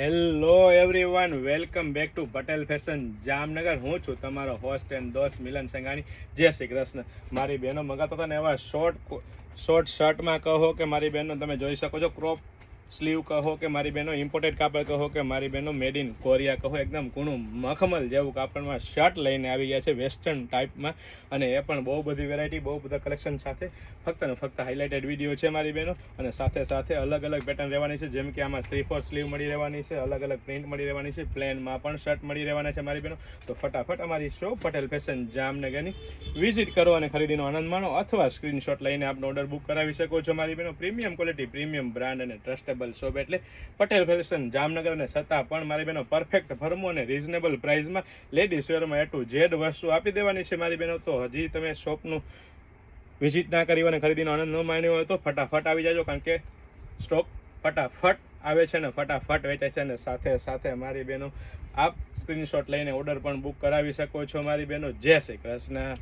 Hello everyone, welcome back to Patel fashion Jamnagar. હું છું તમારો હોસ્ટ એન્ડ દોસ્ત મિલન સંઘાણી. જય શ્રી કૃષ્ણ. મારી બહેનો મગાતા હતા ને એવા શોર્ટ શર્ટમાં કહો કે મારી બહેનો તમે જોઈ શકો છો, ક્રોપ સ્લીવ કહો કે મારી બહેનો ઇમ્પોર્ટેડ કાપડ કહો કે મારી બહેનો મેડ ઇન કોરિયા કહો, એકદમ કૂણું મખમલ જેવું કાપડમાં શર્ટ લઈને આવી ગયા છે વેસ્ટર્ન ટાઈપમાં, અને એ પણ બહુ બધી વેરાયટી, બહુ બધા કલેક્શન સાથે. ફક્ત ને ફક્ત હાઇલાઇટેડ વિડીયો છે મારી બહેનો, અને સાથે સાથે અલગ અલગ પેટર્ન રહેવાની છે. જેમ કે આમાં 3/4 સ્લીવ મળી રહેવાની છે, અલગ અલગ પ્રિન્ટ મળી રહેવાની છે, પ્લેનમાં પણ શર્ટ મળી રહેવાના છે મારી બહેનો. તો ફટાફટ અમારી શોપ પટેલ ફેશન જામનગરની વિઝિટ કરો અને ખરીદીનો આનંદ માણો, અથવા સ્ક્રીનશોટ લઈને આપનો ઓર્ડર બુક કરાવી શકો છો મારી બહેનો. પ્રીમિયમ ક્વોલિટી, પ્રીમિયમ બ્રાન્ડ અને ટ્રસ્ટેબલ શોપ એટલે પટેલ ફેશન જામનગર. અને છતાં પણ મારી બહેનો પરફેક્ટ ફરમો અને રીઝનેબલ પ્રાઇસમાં લેડીઝ વેરમાં A to Z વસ્તુ આપી દેવાની છે મારી બહેનો. તો હજી તમે શોપનું વિઝિટ ના કરી અને ખરીદીનો આનંદ ન માણ્યો હોય તો ફટાફટ આવી જાજો, કારણ કે સ્ટોક ફટાફટ આવે છે ને ફટાફટ વેચાય છે. અને સાથે સાથે મારી બહેનો આપ સ્ક્રીનશોટ લઈને ઓર્ડર પણ બુક કરાવી શકો છો મારી બહેનો. જય શ્રી કૃષ્ણ.